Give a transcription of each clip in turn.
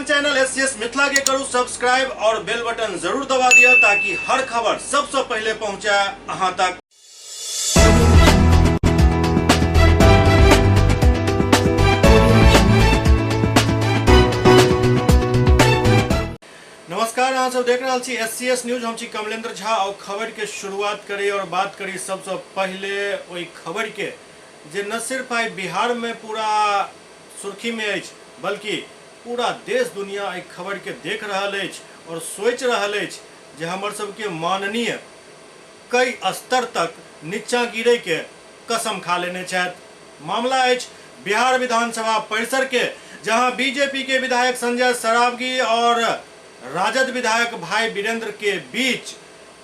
अपन channel SCS Mithila के करू subscribe और बेल बटन जरूर दबा दिया ताकि हर खबर सबसे पहले पहुंचे अहां तक। नमस्कार, अहाँ सब देख रहे छी एससीएस न्यूज। हम छी कमलेंद्र झा और खबर के शुरुआत करी और बात करी सबसे पहले वही खबर के जे न सिर्फ आई बिहार में पूरा सुर्खी में अछि बल्कि पूरा देश दुनिया एक खबर के देख रहल अछि और सोच रहल अछि जे हमर सबके माननीय कई स्तर तक नीचा गिरे के कसम खा लेने छथि। मामला अछि बिहार विधानसभा परिसर के, जहां बीजेपी के विधायक संजय सरावगी और राजद विधायक भाई वीरेंद्र के बीच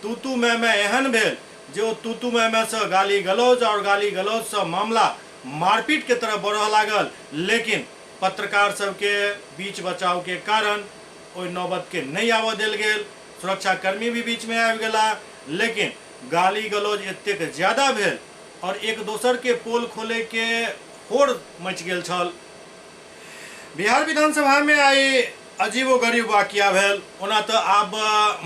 तूतू मैं एहन भेल जो तूतू मैं से गाली गलौज और गाली गलौज से मामला मारपीट के तरफ बढ़ लागल। लेकिन पत्रकार सबके बीच बचाव के कारण ओइ नौबत के नहीं आवा देल गेल। सुरक्षा कर्मी भी बीच में आबि गेला, लेकिन गाली गलौज एतेक ज्यादा भेल और एक दोसर के पोल खोले के होड़ मच गेल छल। बिहार विधानसभा में आई अजीबो गरीब वाकिया भेल। ओना तो आब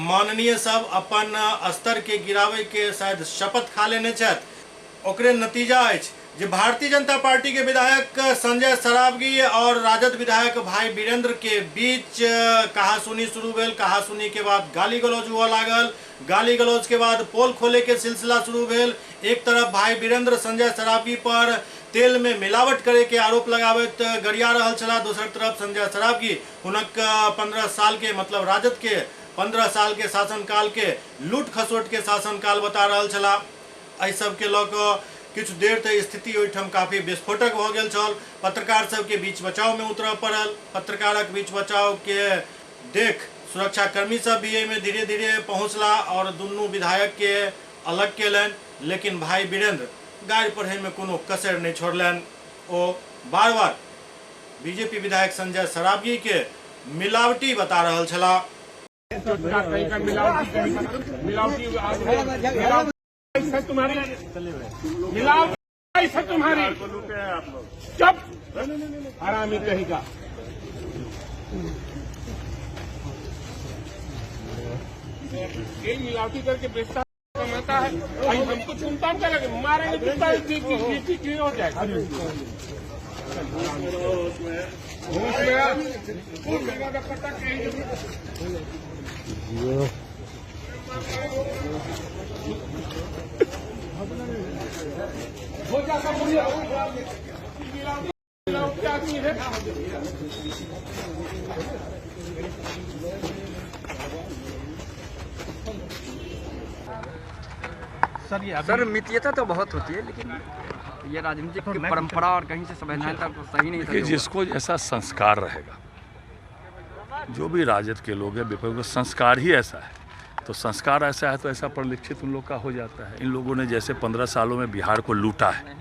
माननीय सब अपन स्तर के गिरावे के शायद शपथ खा लेने छथि। ओकरे नतीजा अछि जे भारतीय जनता पार्टी के विधायक संजय सरावगी और राजद विधायक भाई वीरेंद्र के बीच कहासुनी शुरू भेल। कहासुनी के बाद गाली गलौज हुआ लागल। गाली गलौज के बाद पोल खोले के सिलसिला शुरू भेल। एक तरफ भाई वीरेंद्र संजय सरावगी पर तेल में मिलावट करे के आरोप लगावत गरिया रहल छला। दोसर तरफ संजय सरावगी हुनक 15 साल के मतलब राजद के 15 साल के शासनकाल के लूट खसोट के शासनकाल बता रहल छला। एहि सब के लऽ कऽ किछु देर तक स्थिति ओहिठाम काफी विस्फोटक हो गेल छल। पत्रकार सबके बीच बचाव में उतरऽ पड़ल। पत्रकारक बीच बचाव के देख सुरक्षा कर्मी सब भी एहिमे धीरे धीरे पहुंचला और दुनू विधायक के अलग केलनि। लेकिन भाई वीरेंद्र गाड़ी पढ़े में कोनो कसर नहीं छोड़लनि। ओ बार बार बीजेपी विधायक संजय सरावगी के मिलावटी बता रहल छला। तुम्हारी चुप हरामी कहेगा। ये मिलावटी करके बेचता कमाता है, हमको चुनता करेंगे, मारेंगे क्लियर हो जाएगा। हो जाता आदमी है। सर मितव्यता तो बहुत होती है, लेकिन ये राजनीतिक परंपरा और कहीं से संवैधानिकता तो सही नहीं था। जिसको ऐसा संस्कार रहेगा, जो भी राजद के लोग हैं विपक्ष का संस्कार ही ऐसा है, तो संस्कार ऐसा है तो ऐसा परिलक्षित उन लोग का हो जाता है। इन लोगों ने जैसे 15 सालों में बिहार को लूटा है,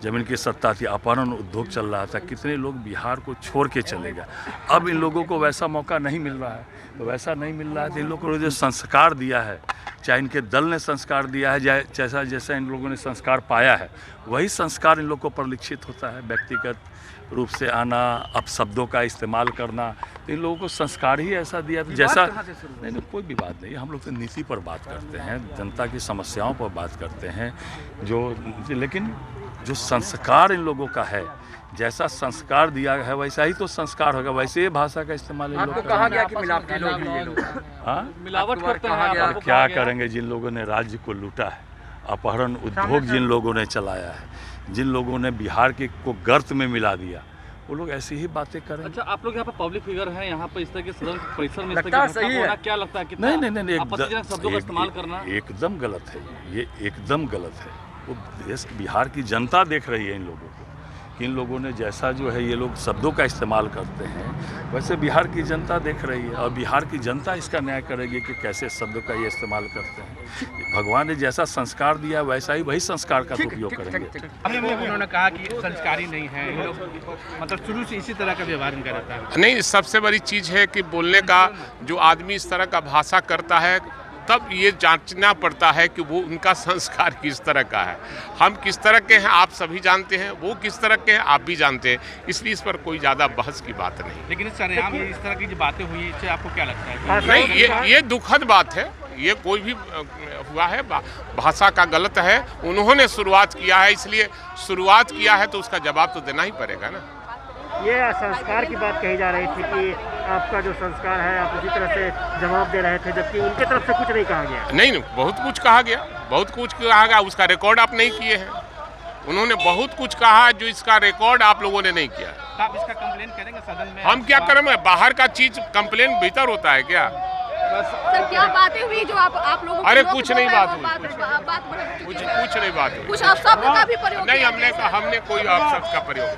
जमीन की सत्ता थी, अपहरण उद्योग चल रहा था, कितने लोग बिहार को छोड़ के चले गए। अब इन लोगों को वैसा मौका नहीं मिल रहा है, तो वैसा नहीं मिल रहा है तो इन लोगों को जो संस्कार दिया है, चाहे इनके दल ने संस्कार दिया है, जैसा जैसा इन लोगों ने संस्कार पाया है, वही संस्कार इन लोग को परिलक्षित होता है। व्यक्तिगत रूप से आना, अपशब्दों का इस्तेमाल करना, तो इन लोगों को संस्कार ही ऐसा दिया। तो जैसा नहीं कोई भी बात नहीं, हम लोग तो नीति पर बात करते हैं, जनता की समस्याओं पर बात करते हैं, लेकिन जो संस्कार इन लोगों का है, जैसा संस्कार दिया है वैसा ही तो संस्कार होगा, वैसे ही भाषा का इस्तेमाल इन लोग कहा गया कि मिलावटी लोग हैं ये लोग। हाँ, मिलावट करते हैं। क्या करेंगे जिन लोगों ने राज्य को लूटा है, अपहरण उद्योग जिन लोगों ने चलाया है, जिन लोगों ने बिहार के को गर्त में मिला दिया, वो लोग ऐसी ही बातें करेंगे। अच्छा, आप लोग यहाँ पे पब्लिक फिगर हैं, यहाँ पे इस तरह के सदन परिसर में सही है। क्या लगता है? नहीं, आपत्तिजनक शब्दों का इस्तेमाल करना एकदम गलत है। ये एकदम गलत है। वो देश बिहार की जनता देख रही है इन लोगों को कि इन लोगों ने जैसा जो है ये लोग शब्दों का इस्तेमाल करते हैं, वैसे बिहार की जनता देख रही है और बिहार की जनता इसका न्याय करेगी कि कैसे शब्दों का ये इस्तेमाल करते हैं। भगवान ने जैसा संस्कार दिया वैसा ही वही संस्कार का उपयोग करेंगे। उन्होंने कहा कि संस्कारी नहीं है, मतलब शुरू से इसी तरह का व्यवहार इनका रहता है। नहीं, सबसे बड़ी चीज़ है कि बोलने का जो आदमी इस तरह का भाषा करता है तब ये जांचना पड़ता है कि वो उनका संस्कार किस तरह का है। हम किस तरह के हैं आप सभी जानते हैं, वो किस तरह के हैं आप भी जानते हैं, इसलिए इस पर कोई ज़्यादा बहस की बात नहीं। लेकिन इस सरेआम इस तरह की जो बातें हुई इससे आपको क्या लगता है? नहीं, ये दुखद बात है। ये कोई भी हुआ है, भाषा का गलत है, उन्होंने शुरुआत किया है, इसलिए शुरुआत किया है तो उसका जवाब तो देना ही पड़ेगा ना। ये संस्कार की बात कही जा रही थी कि आपका जो संस्कार है आप उसी तरह से जवाब दे रहे थे, जबकि उनके तरफ से कुछ नहीं कहा गया। नहीं, बहुत कुछ कहा गया, बहुत कुछ कहा गया, उसका रिकॉर्ड आप नहीं किए हैं। उन्होंने बहुत कुछ कहा जो इसका रिकॉर्ड आप लोगों ने नहीं किया। तो आप इसका कंप्लेन करेंगे सदन में? हम क्या करेंगे, बाहर का चीज कंप्लेन भीतर होता है क्या? सर क्या बातें हुई जो आप लोगों अरे कुछ नहीं बात हुई, कुछ नहीं बात हुई, कुछ अपशब्द का भी प्रयोग नहीं, हमने कोई अपशब्द का प्रयोग नहीं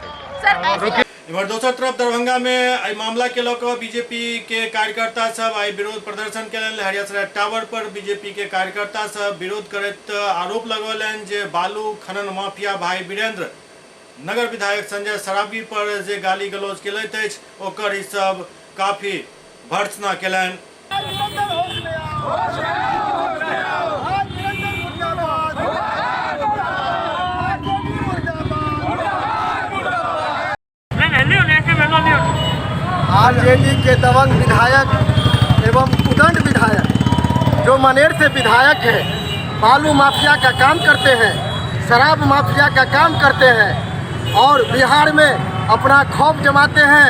किया। इमहर दोसर तरफ दरभंगा में एहि मामला के लऽ बीजेपी के कार्यकर्ता सब आइ विरोध प्रदर्शन केलनि। हरियासराय टावर पर बीजेपी के कार्यकर्ता सब विरोध करैत आरोप लगौलनि जे बालू खनन माफिया भाई वीरेंद्र नगर विधायक संजय सरावगी पर जे गाली गलौज केलथि अछि ओकर ई सब काफी भर्त्सना केलनि। आरजेडी के दबंग विधायक एवं उदंड विधायक जो मनेर से विधायक है, बालू माफिया का काम करते हैं, शराब माफिया का काम करते हैं और बिहार में अपना खौफ जमाते हैं,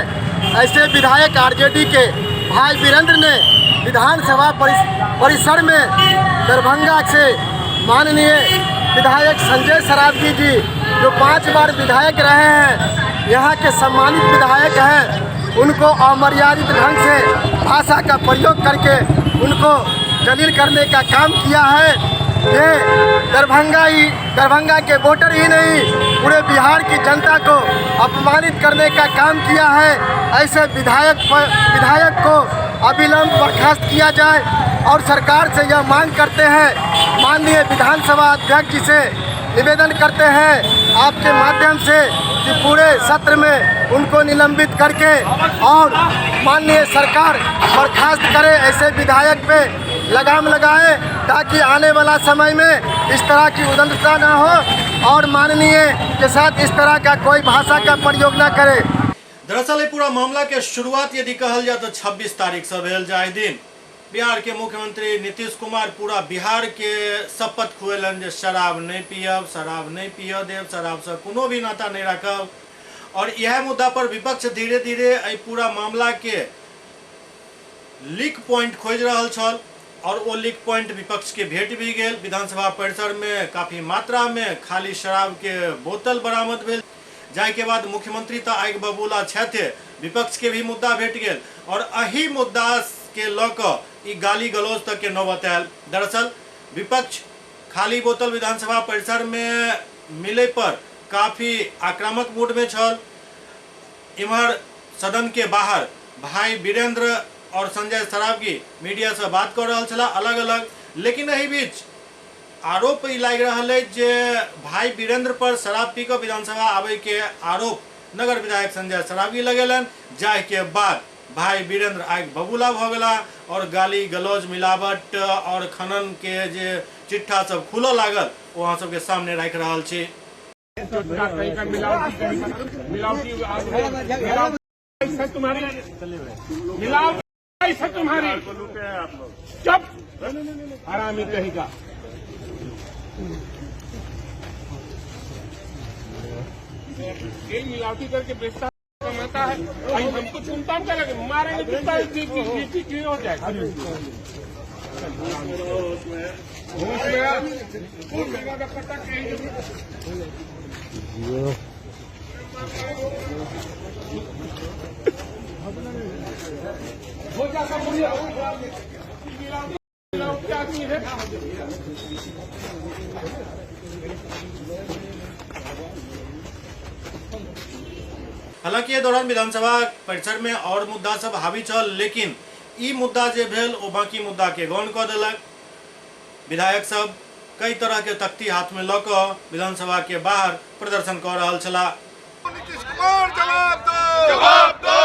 ऐसे विधायक आरजेडी के भाई वीरेंद्र ने विधानसभा परिसर में दरभंगा से माननीय विधायक संजय सरावगी जी जो 5 बार विधायक रहे हैं, यहाँ के सम्मानित विधायक हैं, उनको अमर्यादित ढंग से भाषा का प्रयोग करके उनको जलील करने का काम किया है। ये दरभंगा के वोटर ही नहीं पूरे बिहार की जनता को अपमानित करने का काम किया है। ऐसे विधायक को अविलंब बर्खास्त किया जाए और सरकार से यह मांग करते हैं, माननीय विधानसभा अध्यक्ष जी से निवेदन करते हैं आपके माध्यम से कि पूरे सत्र में उनको निलंबित करके और माननीय सरकार बर्खास्त करे, ऐसे विधायक पे लगाम लगाए ताकि आने वाला समय में इस तरह की उदंडता ना हो और माननीय के साथ इस तरह का कोई भाषा का प्रयोग ना करे। दरअसल ये पूरा मामला के शुरुआत यदि कहल जाए तो 26 तारीख से भेल जाए दिन बिहार के मुख्यमंत्री नीतीश कुमार पूरा बिहार के शपथ खुएलन जे शराब नहीं पियब, शराब नहीं पिय देव, शराब से कोनो भी नाता नहीं रखब। और यह मुद्दा पर विपक्ष धीरे धीरे एहि पूरा मामला के लीक पॉइंट खोज रहल छल और वो लीक पॉइंट विपक्ष के भेट भी गेल। विधानसभा परिसर में काफी मात्रा में खाली शराब के बोतल बरामद भेल, जाय के बाद मुख्यमंत्री तो आगि बबूला छथे, विपक्ष के भी मुद्दा भेट गेल और एही मुद्दा के लऽ ई गाली गलौज तक के नौबत आयल। दरअसल विपक्ष खाली बोतल विधानसभा परिसर में मिले पर काफी आक्रामक मूड में छल। इमहर सदन के बाहर भाई वीरेंद्र और संजय सरावगी मीडिया से बात कर रहा छला अलग अलग, लेकिन एही बीच आरोप ई लाग रहा है जे भाई वीरेंद्र पर शराब पी कर विधानसभा आवे के आरोप नगर विधायक संजय सरावगी लगेलन, जाय के बाद भाई वीरेंद्र आगि बबूला भ गेला और गाली गलौज मिलावट और खनन के जे चिट्ठा सब खुलऽ लागल वहाँ सबके सामने रख रहा छी। तुम्हारी चुप हरामी कहेगा। मिलावटी करके बेचता कमाता है, हमको चुनता क्या लगे, मारेंगे हो जाएगा। हालांकि ये दौरान विधानसभा परिसर में और मुद्दा सब हावी चल, लेकिन ई मुद्दा जे भेल ओ बाकी मुद्दा के गौन कऽ देलक। विधायक सब कई तरह के तख्ती हाथ में लऽ कऽ विधानसभा के बाहर प्रदर्शन कर रहल छला। जवाब दो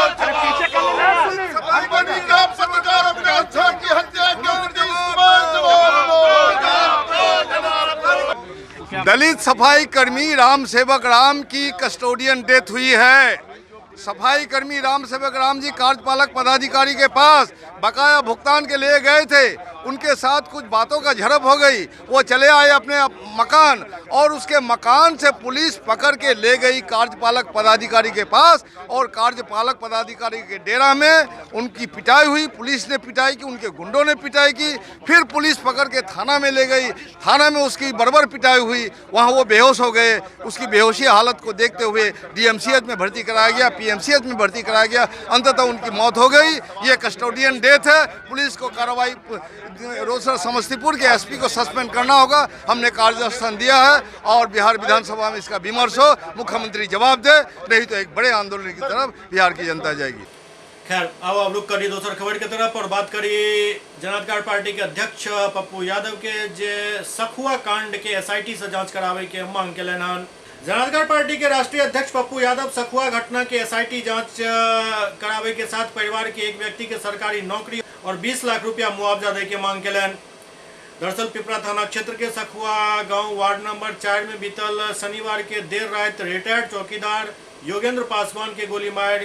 दलित सफाई कर्मी राम सेवक राम की कस्टोडियन डेथ हुई है। सफाई कर्मी राम सेवक राम जी कार्यपालक पदाधिकारी के पास बकाया भुगतान के लिए गए थे। उनके साथ कुछ बातों का झड़प हो गई, वो चले आए अपने मकान और उसके मकान से पुलिस पकड़ के ले गई कार्यपालक पदाधिकारी के पास और कार्यपालक पदाधिकारी के डेरा में उनकी पिटाई हुई। पुलिस ने पिटाई की, उनके गुंडों ने पिटाई की, फिर पुलिस पकड़ के थाना में ले गई। थाना में उसकी बर्बर पिटाई हुई, वहाँ वो बेहोश हो गए। उसकी बेहोशी हालत को देखते हुए डीएमसीएच में भर्ती कराया गया, पीएमसीएच में भर्ती कराया गया। अंततः उनकी मौत हो गई। ये कस्टोडियन डेथ है। पुलिस को कार्रवाई रोसड़ा समस्तीपुर के एसपी को सस्पेंड करना होगा। हमने कार्यस्थान दिया है और बिहार विधानसभा में इसका विमर्श हो, मुख्यमंत्री जवाब दे, नहीं तो एक बड़े आंदोलन की तरफ बिहार की जनता जाएगी। खैर, अब रुक करिए दूसर खबर की तरफ और बात करिए जनता पार्टी के अध्यक्ष पप्पू यादव के जे सखुआ कांड के एसआईटी से जांच करावे के मांग के हन। जनता पार्टी के राष्ट्रीय अध्यक्ष पप्पू यादव सखुआ घटना के एसआईटी जांच करावे के साथ परिवार के एक व्यक्ति के सरकारी नौकरी और 20 लाख रुपया मुआवजा दे के मांग के दरअसल पिपरा थाना क्षेत्र के सखुआ गांव वार्ड नंबर 4 में बीतल शनिवार के देर रात रिटायर्ड चौकीदार योगेंद्र पासवान के गोली मार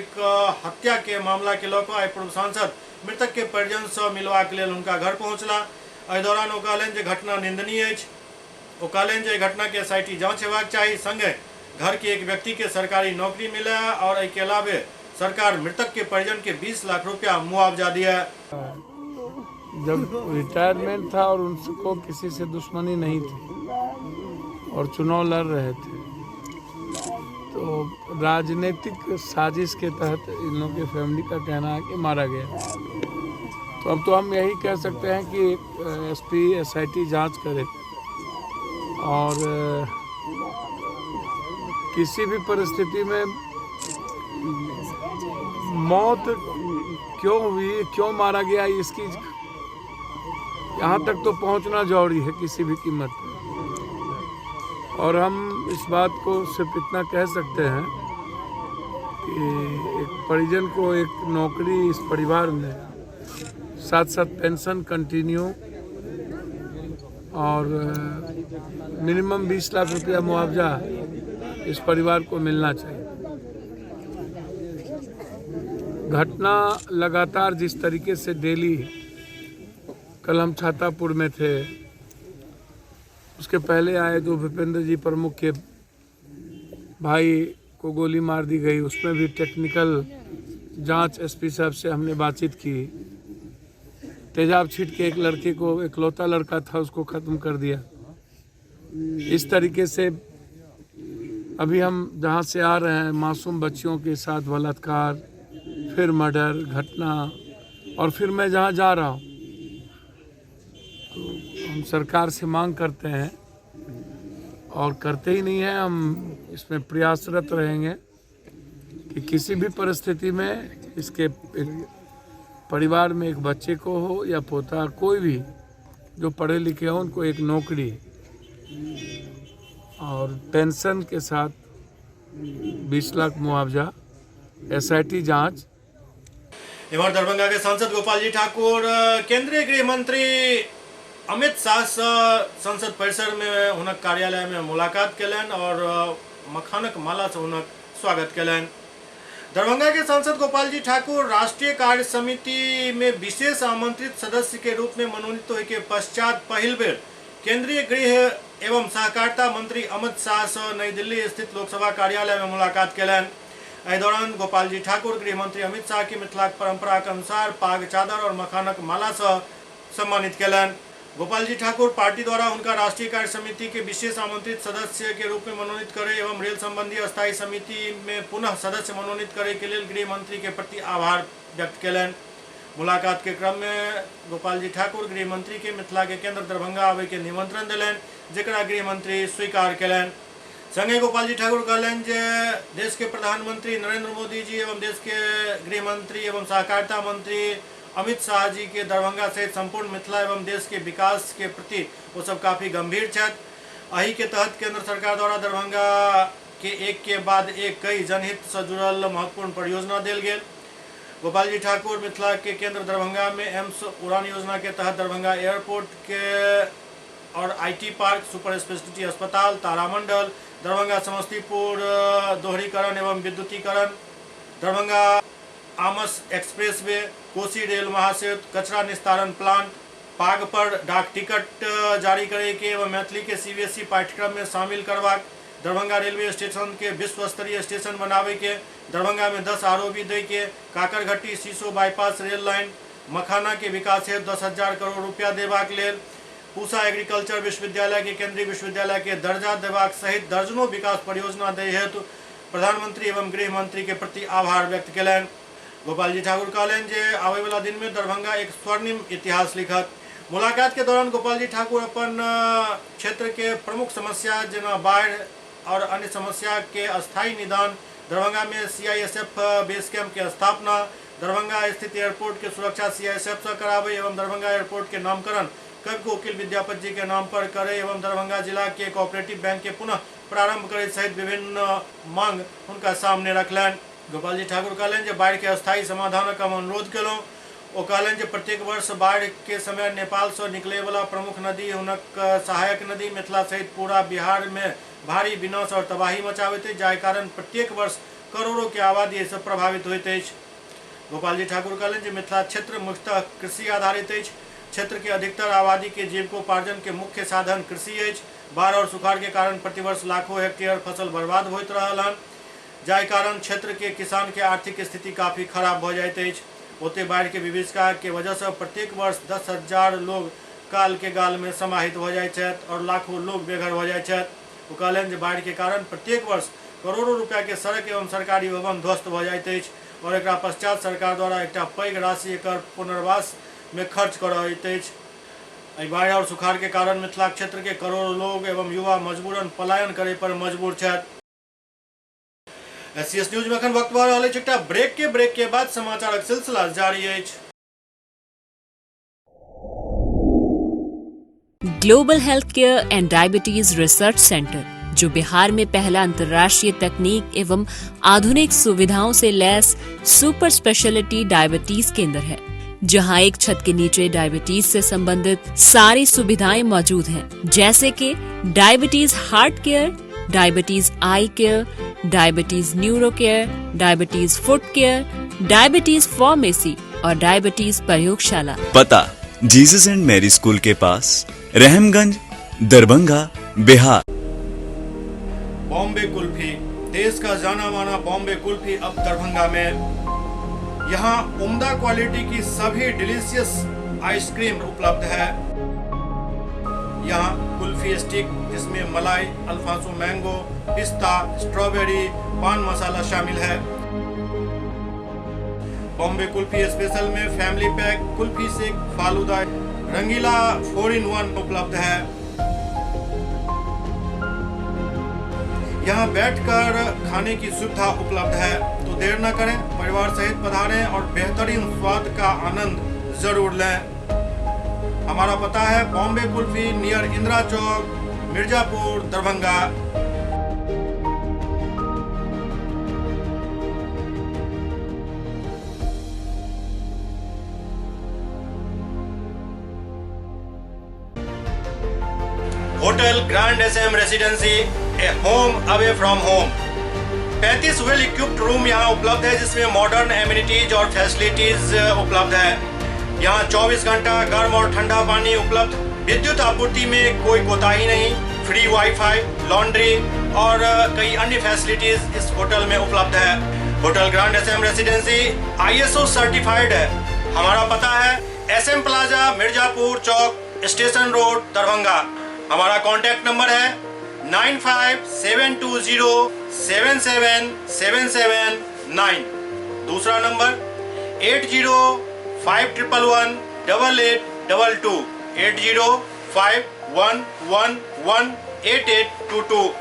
हत्या के मामला के लौक पूर्व सांसद मृतक के परिजन से मिलवा के लिए उनका घर पहुंचला। एहि दौरान ओ कहलनि जे घटना निंदनीय अछि। ओ कहलनि जे घटना के एसआईटी जांच हेबाक चाही, संगे घर के एक व्यक्ति के सरकारी नौकरी मिले और एहि के अलावे सरकार मृतक के परिजन के 20 लाख रुपया मुआवजा दिया। जब रिटायरमेंट था और उनको किसी से दुश्मनी नहीं थी और चुनाव लड़ रहे थे, तो राजनीतिक साजिश के तहत इन लोगों की फैमिली का कहना है कि मारा गया। तो अब तो हम यही कह सकते हैं कि एसपी एसआईटी जांच करे और किसी भी परिस्थिति में मौत क्यों हुई, क्यों मारा गया, इसकी यहाँ तक तो पहुँचना जरूरी है किसी भी कीमत पर। और हम इस बात को सिर्फ इतना कह सकते हैं कि एक परिजन को एक नौकरी इस परिवार में, साथ साथ पेंशन कंटिन्यू और मिनिमम 20 लाख रुपया मुआवजा इस परिवार को मिलना चाहिए। घटना लगातार जिस तरीके से डेली, कल हम छातापुर में थे, उसके पहले आए जो भूपेंद्र जी प्रमुख के भाई को गोली मार दी गई, उसमें भी टेक्निकल जांच एसपी साहब से हमने बातचीत की। तेजाब छीट के एक लड़के को, इकलौता लड़का था, उसको ख़त्म कर दिया। इस तरीके से अभी हम जहाँ से आ रहे हैं, मासूम बच्चियों के साथ बलात्कार, फिर मर्डर घटना, और फिर मैं जहाँ जा रहा हूँ, तो हम सरकार से मांग करते हैं और करते ही नहीं हैं, हम इसमें प्रयासरत रहेंगे कि किसी भी परिस्थिति में इसके एक परिवार में एक बच्चे को हो या पोता, कोई भी जो पढ़े लिखे हो, उनको एक नौकरी और पेंशन के साथ 20 लाख मुआवजा, एसआईटी जांच। इधर दरभंगा के सांसद गोपाल जी ठाकुर केंद्रीय गृह मंत्री अमित शाह से संसद परिसर में हुनक कार्यालय में मुलाकात केलन और मखानक माला से हुनक स्वागत केलन। दरभंगा के सांसद गोपाल जी ठाकुर राष्ट्रीय कार्य समिति में विशेष आमंत्रित सदस्य के रूप में मनोनीत होने के पश्चात पहल बेर केंद्रीय गृह एवं सहकारिता मंत्री अमित शाह से नई दिल्ली स्थित लोकसभा कार्यालय में मुलाकात केलन। एहि दौरान गोपाल जी ठाकुर गृह मंत्री अमित शाह की मिथिला परंपरा के अनुसार पाग चादर और मखानक माला से सम्मानित केलन। गोपाल जी ठाकुर पार्टी द्वारा उनका राष्ट्रीय कार्य समिति के विशेष आमंत्रित सदस्य के रूप में मनोनीत करे एवं रेल संबंधी अस्थायी समिति में पुनः सदस्य मनोनीत करे के लिए गृह मंत्री के प्रति आभार व्यक्त केलन। मुलाकात के क्रम में गोपाल जी ठाकुर गृह मंत्री के मिथिला के केंद्र दरभंगा आवे के निमंत्रण दिलन, जेकरा गृह मंत्री स्वीकार केलन। संगे गोपाल जी ठाकुर कहलन जे देश के प्रधानमंत्री नरेंद्र मोदी जी एवं देश के गृह मंत्री एवं सहकारिता मंत्री अमित शाह जी के दरभंगा सहित संपूर्ण मिथिला एवं देश के विकास के प्रति वो सब काफी गंभीर छथि। एही के तहत केंद्र सरकार द्वारा दरभंगा के एक के बाद एक कई जनहित से जुड़ल महत्वपूर्ण परियोजना देल गेल। गोपाल जी ठाकुर मिथिला के केंद्र दरभंगा में एम्स उड़ान योजना के तहत दरभंगा एयरपोर्ट के और आईटी पार्क, सुपर स्पेशलिटी अस्पताल, तारामंडल, दरभंगा समस्तीपुर दोहरीकरण एवं विद्युतीकरण, दरभंगा आमस एक्सप्रेसवे, कोसी रेल महासेतु, कचरा निस्तारण प्लांट, पाग पर डाक टिकट जारी करे के एवं मैथिली के सीबीएसई पाठ्यक्रम में शामिल करवा, दरभंगा रेलवे स्टेशन के विश्व स्तरीय स्टेशन बनावे के, दरभंगा में 10 आरओबी दे के, काकरघट्टी सीसो बाईपास रेल लाइन, मखाना के विकास हेतु 10,000 करोड़ रुपया देबाक लेल, पूसा एग्रीकल्चर विश्वविद्यालय के केंद्रीय विश्वविद्यालय के दर्जा देबाक सहित दर्जनों विकास परियोजना दे हेतु प्रधानमंत्री एवं गृह मंत्री के प्रति आभार व्यक्त कयलनि। गोपाल जी ठाकुर कहलनि जे आवे वाला दिन में दरभंगा एक स्वर्णिम इतिहास लिखत। मुलाकात के दौरान गोपाल जी ठाकुर अपन क्षेत्र के प्रमुख समस्या जेना बाढ़ और अन्य समस्या के अस्थायी निदान, दरभंगा में सीआईएसएफ बेस कैंप के स्थापना, दरभंगा स्थित एयरपोर्ट के सुरक्षा सीआईएसएफ से करावे एवं दरभंगा एयरपोर्ट के नामकरण कवि कोकिल विद्यापति जी के नाम पर करे एवं दरभंगा जिला के कोऑपरेटिव बैंक के पुनः प्रारंभ करे सहित विभिन्न मांग उनका सामने रखलनि। गोपाल जी ठाकुर कहलनि जे बाढ़ के अस्थायी समाधानक हम अनुरोध केलहुँ। ओ कहलनि जे प्रत्येक वर्ष बाढ़ के समय नेपाल से निकले वाला प्रमुख नदी हुनक सहायक नदी मिथिला सहित पूरा बिहार में भारी विनाश और तबाही मचाबैत अछि, जाहि कारण प्रत्येक वर्ष करोड़ों के आबादी एहिसँ प्रभावित होइत अछि। गोपाल जी ठाकुर कहलनि जे मिथिला क्षेत्र मुख्यतः कृषि आधारित अछि। क्षेत्र के अधिकतर आबादी के जीविकोपार्जन के मुख्य साधन कृषि अछि। बाढ़ और सुखाड़ के कारण प्रतिवर्ष लाखों हेक्टेयर फसल बर्बाद होइत रहल हन, जाहि कारण क्षेत्र के किसान के आर्थिक स्थिति काफी खराब भ जाइत अछि। ओते बाढ़ के विभीषिका के वजह से प्रत्येक वर्ष 10,000 लोग काल के गाल में समाहित हो जाइत छथि और लाखों लोग बेघर हो जाइत छथि। ओ कहलनि जे बाढ़ के कारण प्रत्येक वर्ष करोड़ों रुपया के सड़क एवं सरकारी भवन ध्वस्त भ जाइत अछि और एकरा पश्चात सरकार द्वारा एकटा पैघ राशि एकर पुनर्वास में खर्च करैत अछि। बाढ़ और सुखाड़ के कारण मिथिला क्षेत्र के करोड़ों लोग एवं युवा मजबूरन पलायन करे पर मजबूर छथि। एससीएस न्यूज में अखन वक्त भऽ रहल अछि एकटा ब्रेक के बाद समाचारक सिलसिला जारी अछि। Global health care and diabetes research centre, जो बिहार में पहला अंतर्राष्ट्रीय तकनीक एवं आधुनिक सुविधाओं से लैस सुपर स्पेशलिटी डायबिटीज केंद्र है, जहां एक छत के नीचे डायबिटीज से संबंधित सारी सुविधाएं मौजूद हैं, जैसे कि diabetes heart care, diabetes eye care, diabetes neuro care, diabetes foot care, diabetes pharmacy और डायबिटीज प्रयोगशाला। पता जीसस एंड मैरी स्कूल के पास, रहमगंज, दरभंगा, बिहार। बॉम्बे कुल्फी, देश का जाना माना बॉम्बे कुल्फी अब दरभंगा में। यहाँ उम्दा क्वालिटी की सभी डिलीशियस आइसक्रीम उपलब्ध है। यहाँ कुल्फी स्टिक जिसमें मलाई, अल्फांसो मैंगो, पिस्ता, स्ट्रॉबेरी, पान मसाला शामिल है। बॉम्बे कुल्फी स्पेशल में family pack, kulfi shake, falooda, Rangeela 4-in-1 उपलब्ध है। यहाँ बैठकर खाने की सुविधा उपलब्ध है, तो देर न करें, परिवार सहित पधारें और बेहतरीन स्वाद का आनंद जरूर लें। हमारा पता है Bombay kulfi near Indira Chowk, Mirzapur, Darbhanga. Hotel grand SM residency, a home away from home. 35 well equipped room यहाँ उपलब्ध है, जिसमें मॉडर्न एमिनिटीज और फैसिलिटीज उपलब्ध है। यहाँ 24 घंटा गर्म और ठंडा पानी उपलब्ध। विद्युत आपूर्ति में कोई कोताही नहीं। फ्री वाईफाई, लॉन्ड्री और कई अन्य फैसिलिटीज इस होटल में उपलब्ध है। Hotel grand SM residency ISO certified है। हमारा पता है SM plaza, Mirzapur Chowk, station road, Darbhanga. हमारा कॉन्टैक्ट नंबर है 9572077779। दूसरा नंबर 8051118822, 8051118822।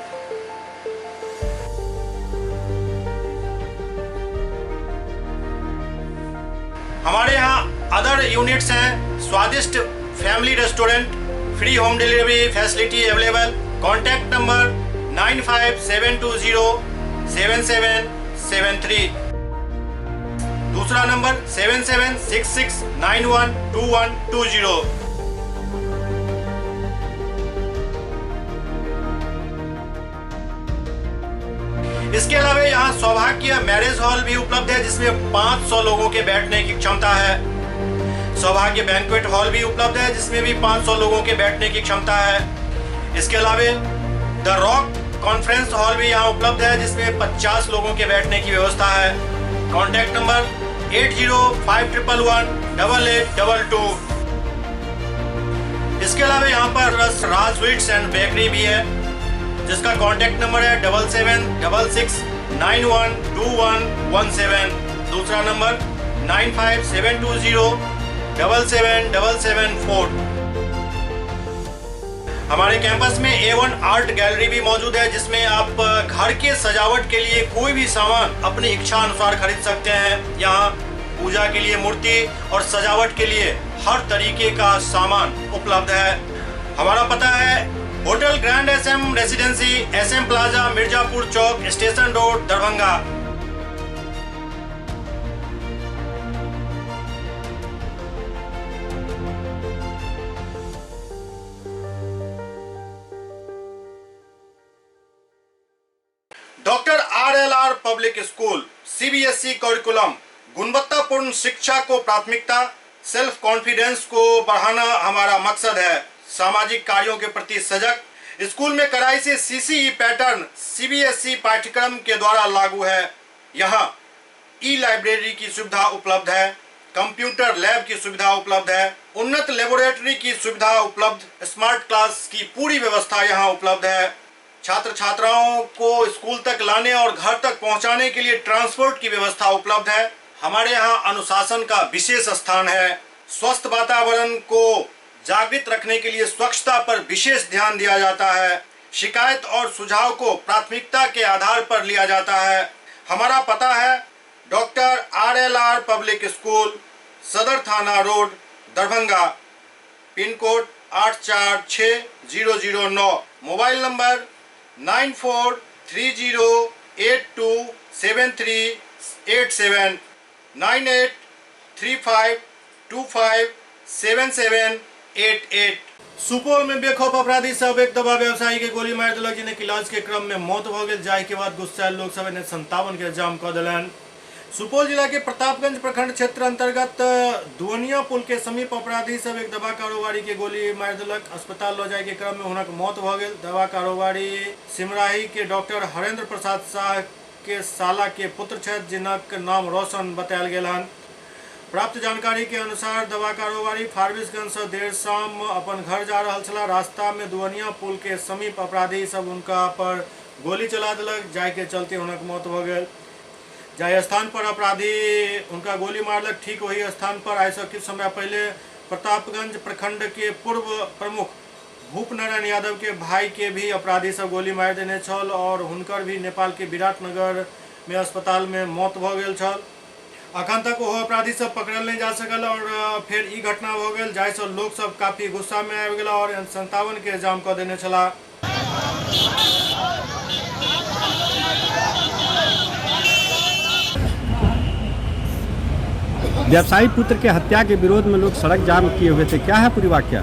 हमारे यहाँ अदर यूनिट्स हैं, स्वादिष्ट family restaurant, free home delivery facility available. Contact number 9572077773। दूसरा नंबर 7766912120। इसके अलावा यहाँ सौभाग्य मैरिज हॉल भी उपलब्ध है जिसमें 500 लोगों के बैठने की क्षमता है। सौभाग्य बैंक्वेट हॉल भी उपलब्ध है जिसमें भी 500 लोगों के बैठने की क्षमता है। इसके अलावा द रॉक कॉन्फ्रेंस हॉल भी यहाँ उपलब्ध है जिसमें 50 लोगों के बैठने की व्यवस्था है। Contact number 8051118822। इसके अलावा यहाँ पर राज स्वीट्स एंड बेकरी भी है जिसका कॉन्टैक्ट नंबर है 7766912117। दूसरा नंबर 9572077774। हमारे कैंपस में A1 आर्ट गैलरी भी मौजूद है जिसमें आप घर के सजावट के लिए कोई भी सामान अपनी इच्छा अनुसार खरीद सकते हैं। यहाँ पूजा के लिए मूर्ति और सजावट के लिए हर तरीके का सामान उपलब्ध है। हमारा पता है hotel grand SM residency, SM plaza, Mirzapur Chowk, station road, Darbhanga. Doctor RLR public school CBSE curriculum गुणवत्तापूर्ण शिक्षा को प्राथमिकता, सेल्फ कॉन्फिडेंस को बढ़ाना हमारा मकसद है। सामाजिक कार्यों के प्रति सजग। स्कूल में कड़ाई से CCE पैटर्न CBSE पाठ्यक्रम के द्वारा लागू है। यहाँ ई-लाइब्रेरी की सुविधा उपलब्ध है, कंप्यूटर लैब की सुविधा उपलब्ध है, उन्नत लेबोरेटरी की सुविधा उपलब्ध, स्मार्ट क्लास की पूरी व्यवस्था यहाँ उपलब्ध है। छात्र छात्राओं को स्कूल तक लाने और घर तक पहुँचाने के लिए ट्रांसपोर्ट की व्यवस्था उपलब्ध है। हमारे यहाँ अनुशासन का विशेष स्थान है। स्वस्थ वातावरण को जागृत रखने के लिए स्वच्छता पर विशेष ध्यान दिया जाता है। शिकायत और सुझाव को प्राथमिकता के आधार पर लिया जाता है। हमारा पता है डॉक्टर RLR पब्लिक स्कूल, सदर थाना road, Darbhanga. Pin code 846009। Mobile number 9430827387 9835257788। Supaul में बेखौफ अपराधी सब एक दवा व्यवसायी के गोली मार दिलक जिन्हें इलाज के क्रम में मौत भ गेल, जाहि के बाद गुस्सायल लोग सब ने 57 के जाम क दिलन। सुपौल जिला के प्रतापगंज प्रखंड क्षेत्र अंतर्गत दुवनिया पुल के समीप अपराधी सब एक दवा कारोबारी के गोली मार दिलक। अस्पताल ल जाय के क्रम में हुनक मौत भ गेल। दवा कारोबारी सिमराही के डॉक्टर हरेंद्र प्रसाद शाह के साला के पुत्र छथि जिनक नाम रोशन बतायल गेल हन। प्राप्त जानकारी के अनुसार दवा कारोबारी फारबिसगंज से देर शाम अपन घर जा रहा छला। रास्ता में दुवनिया पुल के समीप अपराधी सब उनका पर गोली चला दिलक, जाय के चलते उनक मौत भ गेल। जाय स्थान पर अपराधी उनका गोली मारलक, ठीक वही स्थान पर आज से कुछ समय पहले प्रतापगंज प्रखंड के पूर्व प्रमुख भूप नारायण यादव के भाई के भी अपराधी सब गोली मार देने छल और हुनकर भी नेपाल के विराटनगर में अस्पताल में मौत भ गेल छल। अखन तक वो अपराधी सब पकड़ल नहीं जा सकल और फिर ई घटना हो गई, जाय से लोग सब काफी गुस्सा में आबि गेल और 57 के जाम क देने छला। व्यवसायी पुत्र के हत्या के विरोध में लोग सड़क जाम किए हुए थे, क्या है पूरी वाकया?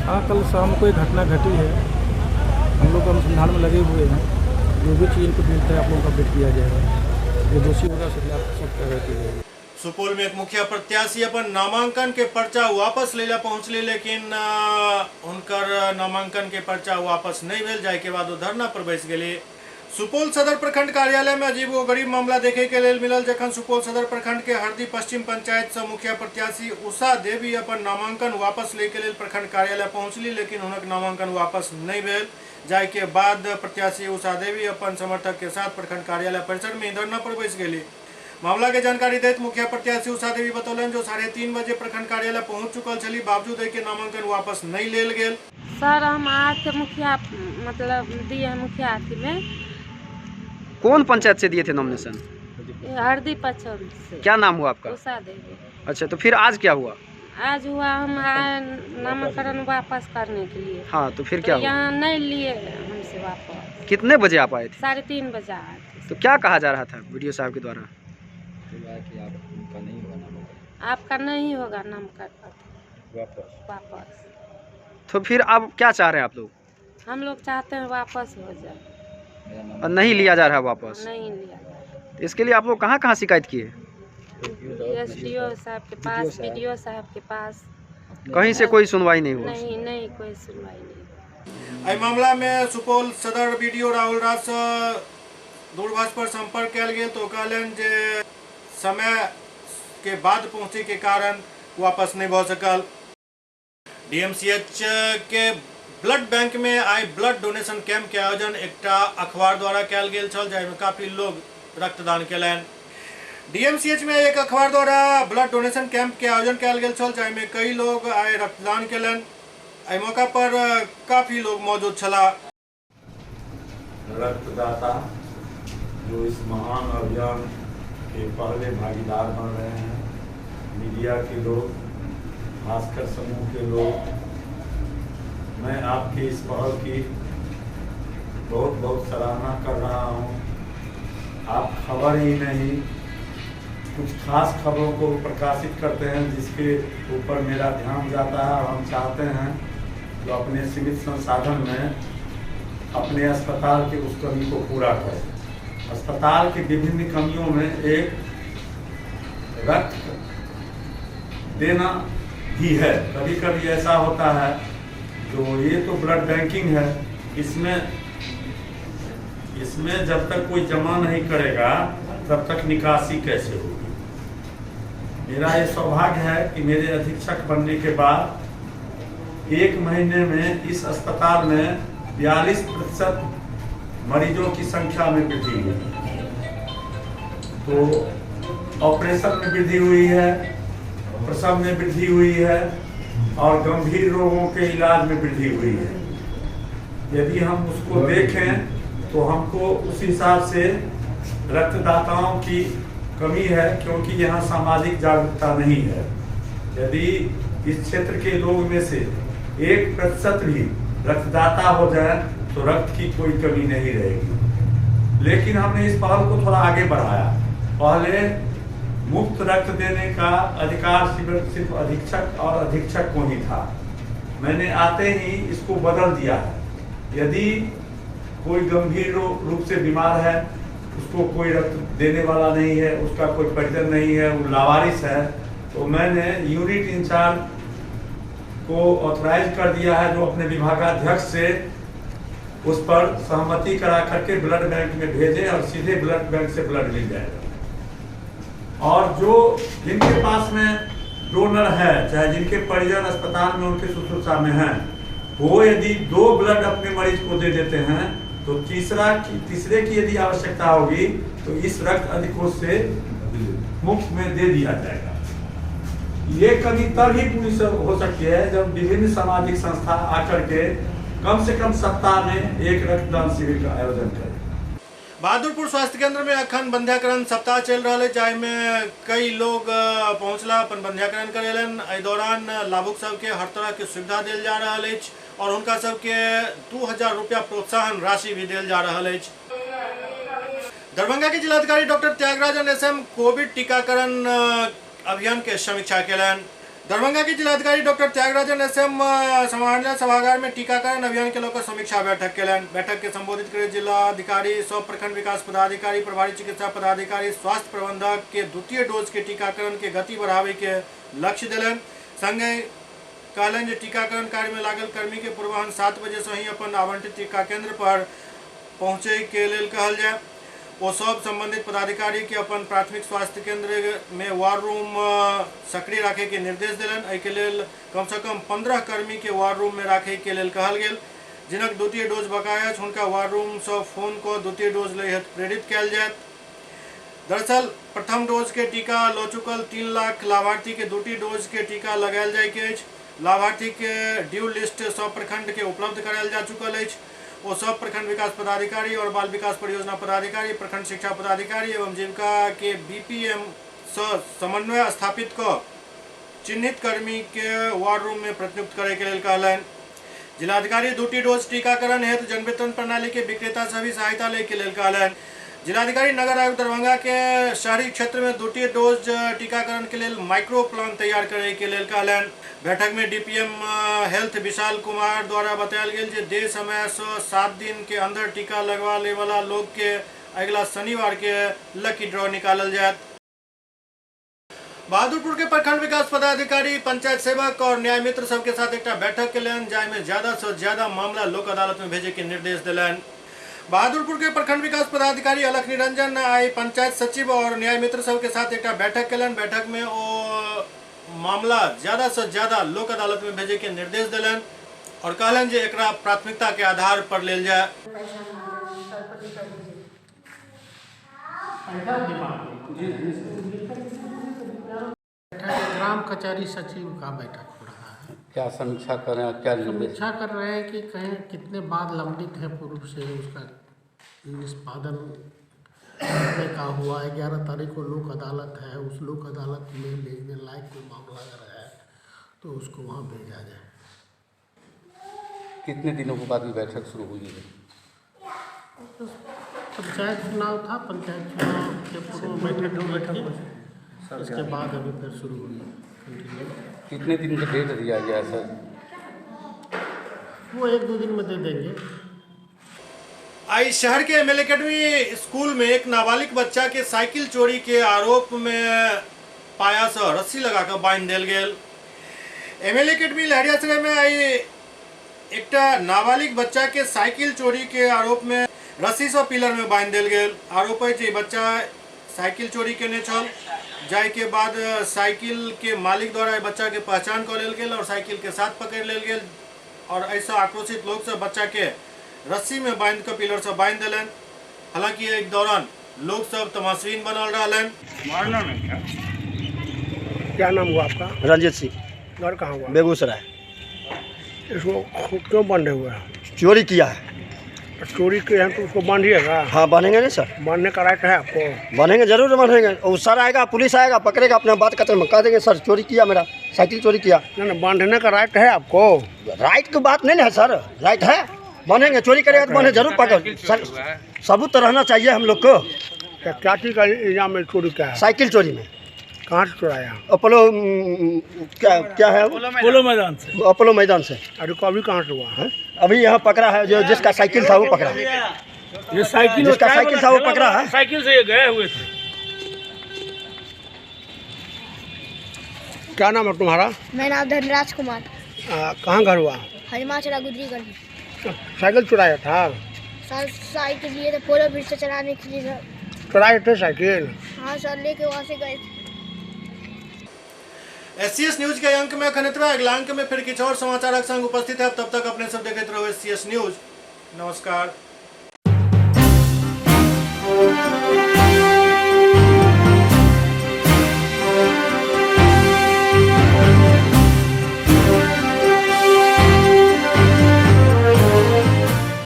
हाँ, कल शाम को एक घटना घटी है। हम लोग अनुसंधान में लगे हुए हैं। जो भी चीज़ इनको मिलता है आप लोगों का अपडेट किया जाएगा। जो दोषी होगा उसके खिलाफ सख्त कार्रवाई की जाएगी। सुपौल में एक मुखिया प्रत्याशी अपन नामांकन के पर्चा वापस लेला पहुंचले, लेकिन उनकर नामांकन के पर्चा वापस नहीं भेल, जाय के बाद वो धरना पर बैस गेले। सुपौल सदर प्रखंड कार्यालय में अजीबोगरीब मामला देखे के लेल मिलल, जखन सुपौल सदर प्रखंड के हरदी पश्चिम पंचायत से मुखिया प्रत्याशी उषा देवी अपन नामांकन वापस ले के लेल प्रखंड कार्यालय पहुंचली, लेकिन उनक नामांकन वापस नहीं भेल। जाय के बाद प्रत्याशी उषा देवी अपन समर्थक के साथ प्रखंड कार्यालय परिसर में धरना पर बैस गेली। मामला के जानकारी देते मुखिया प्रत्याशी उषा देवी बतौलन जो 3:30 बजे प्रखंड कार्यालय पहुंच चुकल छली, बावजूद के नामांकन वापस नहीं लेल गेल। सर हम आज मुखिया मतलब दिए हैं मुखिया में। कौन पंचायत से दिए थे नॉमिनेशन? हरदी पश्चिम से। क्या नाम हुआ आपका? उषा देवी। अच्छा, तो फिर आज क्या हुआ? आज हुआ हम आए नामांकन वापस करने के लिए। हाँ, तो फिर क्या हुआ? यहाँ नहीं लिए हमसे वापस। कितने बजे आप आए थे? 3:30 बजे आए थे। तो क्या कहा जा रहा था वीडियो साहब के द्वारा? आपका नहीं होगा नामकरण वापस। तो फिर अब क्या चाह रहे हैं आप लोग? हम लोग चाहते हैं वापस हो जाए। और नहीं लिया जा रहा है वापस। नहीं लिया। तो इसके लिए आप लोग कहाँ कहाँ शिकायत किए? एसडीओ साहब के पास, बीडीओ साहब के पास। कहीं से कोई सुनवाई नहीं हुआ? नहीं कोई सुनवाई नहीं। एहि मामला में सुपौल सदर बीडीओ राहुल राज से दूरभाष पर संपर्क कयल गेल तो कहलन जे समय के बाद पहुँचे के कारण वापस नहीं भ सकल। डीएमसीएच के ब्लड बैंक में आई ब्लड डोनेशन कैंप के आयोजन एकटा अखबार द्वारा कयल गेल छल, जाहिमे काफी लोग रक्तदान केलनि। डीएमसीएच में एक अखबार द्वारा ब्लड डोनेशन कैंप के आयोजन कयल गेल छल, जाहिमे कई लोग आए रक्तदान केलनि। एहि मौका पर काफी लोग मौजूद छला। रक्तदाता जो इस महान अभियान के पहले भागीदार बन रहे हैं, मीडिया के लोग, भास्कर समूह के लोग, मैं आपकी इस पहल की बहुत बहुत सराहना कर रहा हूँ। आप खबर ही नहीं कुछ खास खबरों को प्रकाशित करते हैं जिसके ऊपर मेरा ध्यान जाता है और हम चाहते हैं तो अपने सीमित संसाधन में अपने अस्पताल की उस कमी को पूरा करें। अस्पताल की विभिन्न कमियों में एक रक्त देना ही है। कभी कभी ऐसा होता है जो ये तो ब्लड बैंकिंग है, इसमें जब तक कोई जमा नहीं करेगा तब तक निकासी कैसे होगी। मेरा ये सौभाग्य है कि मेरे अधीक्षक बनने के बाद 1 महीने में इस अस्पताल में 42% मरीजों की संख्या में वृद्धि हुई। तो ऑपरेशन में वृद्धि हुई है, प्रसव में वृद्धि हुई है और गंभीर रोगों के इलाज में वृद्धि हुई है। यदि हम उसको देखें तो हमको उस हिसाब से रक्तदाताओं की कमी है, क्योंकि यहाँ सामाजिक जागरूकता नहीं है। यदि इस क्षेत्र के लोग में से 1% भी रक्तदाता हो जाए तो रक्त की कोई कमी नहीं रहेगी। लेकिन हमने इस पहल को थोड़ा आगे बढ़ाया। पहले मुफ्त रक्त देने का अधिकार सिर्फ अधीक्षक और अधीक्षक को ही था। मैंने आते ही इसको बदल दिया है। यदि कोई गंभीर रूप से बीमार है, उसको कोई रक्त देने वाला नहीं है, उसका कोई परिजन नहीं है, वो लावारिस है, तो मैंने यूनिट इंचार्ज को ऑथराइज कर दिया है जो अपने विभागाध्यक्ष से उस पर सहमति करा करके ब्लड बैंक में भेजे और सीधे ब्लड बैंक से ब्लड मिल जाएगा। और जो जिनके पास में डोनर है, चाहे जिनके परिजन अस्पताल में उनके शुश्रूषा में हैं, वो यदि 2 ब्लड अपने मरीज को दे देते हैं तो तीसरे की यदि आवश्यकता होगी तो इस रक्त अधिकोष से मुफ्त में दे दिया जाएगा। ये कमी तभी पूरी हो सकती है जब विभिन्न सामाजिक संस्था आकर के कम से कम सप्ताह में एक रक्तदान शिविर का आयोजन करें। बहादुरपुर स्वास्थ्य केंद्र में अखन बंध्याकरण सप्ताह चल रहा है, जाहिमे कई लोग पहुंचला अपन बंध्याकरण करेलन। एहि दौरान लाभुक सबके हर तरह के सुविधा दिल जा रहा है और उनका सबके 2000 रुपया प्रोत्साहन राशि भी दिल जा रहा है। दरभंगा के जिलाधिकारी डॉक्टर त्यागराजन एसएम कोविड टीकाकरण अभियान के समीक्षा केलन। दरभंगा के जिलाधिकारी डॉक्टर त्यागराजन एसएम समाहरणालय सभागार में टीकाकरण अभियान के लेकर समीक्षा बैठक केलन। बैठक के संबोधित कर जिलाधिकारी, सब प्रखंड विकास पदाधिकारी, प्रभारी चिकित्सा पदाधिकारी, स्वास्थ्य प्रबंधक के 2य डोज के टीकाकरण के गति बढ़ावे के लक्ष्य दिलन। संगे कहलन जे टीकाकरण कार्य में लागल कर्मी के पूर्वाह्न 7 बजे से ही अपन आवंटित टीका केंद्र पर पहुँचे के लेल कहल जाए। वो सब संबंधित पदाधिकारी के अपन प्राथमिक स्वास्थ्य केंद्र में वार रूम सक्रिय रखे के निर्देश दिलन। एहि के लेल कम से कम 15 कर्मी के वार रूम में रखे के लेल कहल गेल। जिनक 2य डोज बकाया अछि हुनका वार रूम से फोन को 2य डोज ले प्रेरित कयल जायत। दरअसल प्रथम डोज के टीका लऽ चुकल 3 लाख लाभार्थी के 2टी डोज के टीका लगायल जाय के अछि। लाभार्थी के ड्यू लिस्ट सब प्रखंड के उपलब्ध करायल जा चुकल अछि। वो सब प्रखंड विकास पदाधिकारी और बाल विकास परियोजना पदाधिकारी, प्रखंड शिक्षा पदाधिकारी एवं जीविका के बीपीएम से समन्वय स्थापित कर चिन्हित कर्मी के वार रूम में प्रतिनियुक्त करे के लेल कहलन। जिलाधिकारी 2टी डोज टीकाकरण हेतु जनवितरण प्रणाली के विक्रेता से भी सहायता ले के लेल कहलन। जिलाधिकारी नगर आयुक्त दरभंगा के शहरी क्षेत्र में 2टी डोज टीकाकरण के लिए माइक्रो प्लान तैयार करे के लेल कहलन। बैठक में डीपीएम हेल्थ विशाल कुमार द्वारा बताया गया जे देश में 7 दिन के अंदर टीका लगवाने वाला लोग के अगला शनिवार के लकी ड्रॉ निकालल जाए। बहादुरपुर के प्रखंड विकास पदाधिकारी, पंचायत सेवक और न्याय मित्र सबके साथ एक बैठक के लिए जाय में ज्यादा से ज्यादा मामला लोक अदालत में भेजे के निर्देश दिलन। बहादुरपुर के प्रखंड विकास पदाधिकारी अलख निरंजन आई पंचायत सचिव और न्याय मित्र सबके साथ एक बैठक के लिए बैठक में वो मामला ज्यादा से ज्यादा लोक अदालत में भेजे के निर्देश दिलन और कहलन जे एकरा प्राथमिकता के आधार पर लेल जाए। ग्राम कचहरी सचिव का बैठक हो रहा है। क्या समीक्षा कर रहे हैं, क्या समीक्षा कर रहे हैं कि कहीं कितने बाद लंबित है पूर्व से उसका निष्पादन करने का हुआ। 11 तारीख को लोक अदालत है, उस लोक अदालत में भेजने लायक कोई मामला अगर है तो उसको वहाँ भेजा जाए। कितने दिनों के बाद ये बैठक शुरू हुई है? पंचायत चुनाव था, पंचायत चुनाव के पूर्व बैठक हुई, इसके बाद अभी फिर शुरू हुई है। कितने दिन का डेट दिया गया है सर? वो 1-2 दिन में दे देंगे। आई शहर के एमएल अकेडमी स्कूल में एक नाबालिग बच्चा के साइकिल चोरी के आरोप में पाया से रस्सी लगाकर बांध दिल गेल। एमएल अकेडमी लहरियासराय में आई एक नाबालिग बच्चा के साइकिल चोरी के आरोप में रस्सी से पिलर में बांध दिल गेल। आरोप है जे बच्चा साइकिल चोरी केने छल, जाय के बाद साइकिल के मालिक द्वारा बच्चा के पहचान कर लेल गेल और साइकिल के साथ पकड़ लेल गेल और ऐसा आक्रोशित लोग से बच्चा के रस्सी में बांध कर पिलर से बांध दिलन। हालांकि एक दौरान लोग सब तमाशबीन बनल रहलन। मारना नहीं क्या? क्या नाम हुआ आपका? रंजीत सिंह। घर कहाँ हुआ? बेगूसराय। इसको क्यों बंधे हुए हैं? चोरी किया है। चोरी किए हैं तो उसको बांधिएगा? हाँ बांधेंगे नहीं सर, बांधने का राइट है आपको? बांधेंगे, जरूर बांधेंगे। और सर आएगा, पुलिस आएगा, पकड़ेगा, अपने बात करते में कह देंगे सर चोरी किया, मेरा साइकिल चोरी किया। नहीं, बांधने का राइट है आपको? राइट की बात नहीं है सर, राइट है, बांधेंगे। चोरी करेगा तो बांधे, जरूर पकड़। सर सबूत तो रहना चाहिए हम लोग को। क्या चीज़ का इल्जाम में चोरी क्या है? साइकिल चोरी में। कहाँ से चुराया? अपोलो क्या है? अपोलो मैदान से। अपोलो मैदान से। अरे अभी कहाँ से हुआ है? अभी यहाँ पकड़ा है, जो जिसका साइकिल था वो पकड़ा। ये साइकिल जिसका साइकिल था वो पकड़ा है। साइकिल से ये गए हुए थे। क्या नाम है तुम्हारा? मेरा नाम धनराज कुमार। कहाँ घर हुआ? हरिमाचला गुजरीगंज। साइकिल चुराया था? सर साइकिल लिए थे पोलो ब्रिज से चलाने के लिए। चुराए थे साइकिल? हाँ सर, लेके वहाँ से गए थे। एससीएस न्यूज के अंक में खनित्वा अगला अंक में फिर किछु और समाचारक संग उपस्थित है। तब तक अपने सब देखते रहो एससीएस न्यूज। नमस्कार।